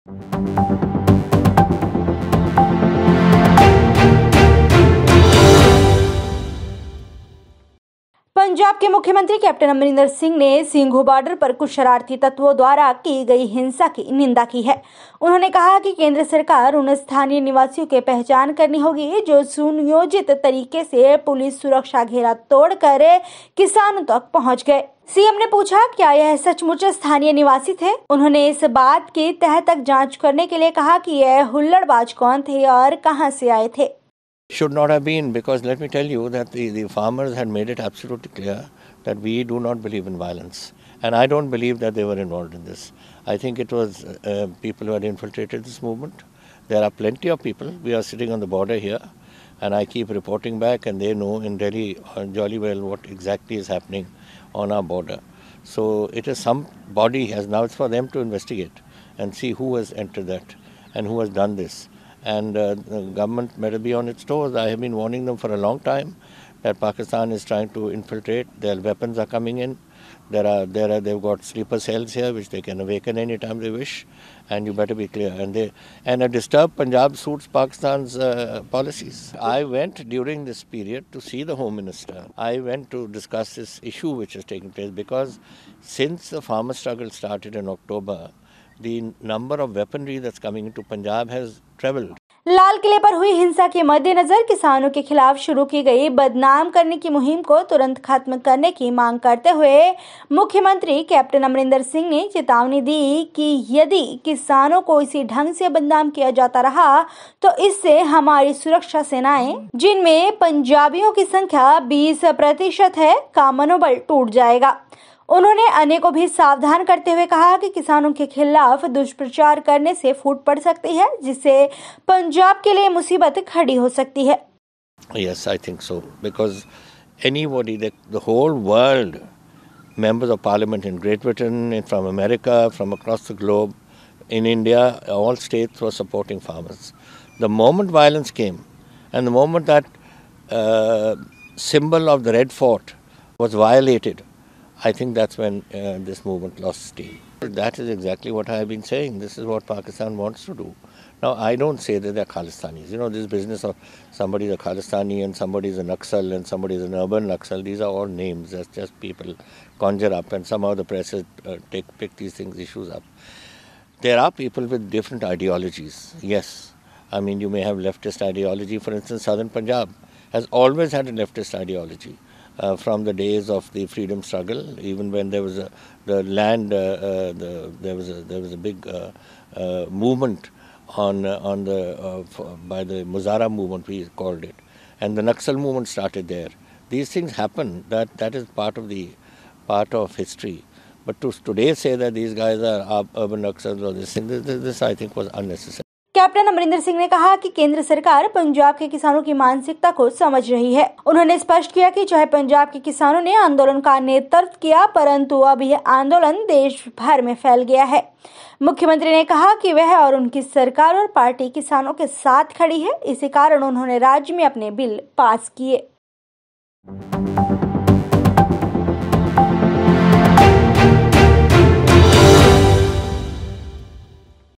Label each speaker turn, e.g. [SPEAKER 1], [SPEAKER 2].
[SPEAKER 1] पंजाब के मुख्यमंत्री कैप्टन अमरिंदर सिंह ने सिंघू बॉर्डर पर कुछ शरारती तत्वों द्वारा की गई हिंसा की निंदा की है। उन्होंने कहा कि केंद्र सरकार उन स्थानीय निवासियों की पहचान करनी होगी जो सुनियोजित तरीके से पुलिस सुरक्षा घेरा तोड़कर किसानों तक पहुंच गए। सीएम ने पूछा, क्या यह सचमुच स्थानीय निवासी थे? उन्होंने इस बात की तह तक जांच करने के लिए कहा कि यह हुल्लड़बाज कौन थे और कहां से आए थे।
[SPEAKER 2] Should not have been, because let me tell you that the farmers had made it absolutely clear that we do not believe in violence, and I don't believe that they were involved in this. I think it was people who had infiltrated this movement. There are plenty of people. We are sitting on the border here, and I keep reporting back, and they know in Delhi jolly well what exactly is happening on our border. So it is somebody has now, it's for them to investigate and see who has entered that and who has done this. And the government better be on its toes. I have been warning them for a long time that Pakistan is trying to infiltrate. Their weapons are coming in. They've got sleeper cells here which they can awaken anytime they wish, and you better be clear. And a disturbed Punjab suits Pakistan's policies. I went during this period to see the Home Minister. I went to discuss this issue which is taking place, because since the farmer struggle started in October, the number of weaponry that's coming into Punjab has trebled.
[SPEAKER 1] लाल किले पर हुई हिंसा के मद्देनजर किसानों के खिलाफ शुरू की गई बदनाम करने की मुहिम को तुरंत खत्म करने की मांग करते हुए मुख्यमंत्री कैप्टन अमरिंदर सिंह ने चेतावनी दी कि यदि किसानों को इसी ढंग से बदनाम किया जाता रहा तो इससे हमारी सुरक्षा सेनाएं, जिनमें पंजाबियों की संख्या 20% है, का मनोबल टूट जाएगा। उन्होंने अनेकों भी सावधान करते हुए कहा कि किसानों के खिलाफ दुष्प्रचार करने से फूट पड़ सकती है, जिससे पंजाब के लिए मुसीबत खड़ी हो सकती है।
[SPEAKER 2] Yes, I think so, because anybody, the whole world, members of parliament in Great Britain, from America, from across the globe, in India, all states were supporting farmers. The moment violence came, and the moment that symbol of the Red Fort was violated, I think that's when this movement lost steam. That is exactly what I have been saying. This is what Pakistan wants to do. Now, I don't say that they're Khalistanis. You know, this business of somebody is a Khalistani and somebody is a Naxal and somebody is an urban Naxal, these are all names. That's just people conjure up, and somehow the press has pick these issues up. There are people with different ideologies, yes. I mean, you may have leftist ideology. For instance, Southern Punjab has always had a leftist ideology. From the days of the freedom struggle, even when there was there was a big movement by the Muzara movement, we called it, and the Naxal movement started there. These things happen. That is part of history. But to today say that these guys are urban Naxals or this I think was unnecessary.
[SPEAKER 1] Captain Amarinder Singh ने कहा कि केंद्र सरकार पंजाब के किसानों की मानसिकता को समझ रही है। उन्होंने स्पष्ट किया कि चाहे पंजाब के किसानों ने आंदोलन का नेतृत्व किया, परंतु अब यह आंदोलन देश भर में फैल गया है। मुख्यमंत्री ने कहा कि वह और उनकी सरकार और पार्टी किसानों के साथ खड़ी है। इसी कारण उन्होंने राज्य में अपने बिल पास किए।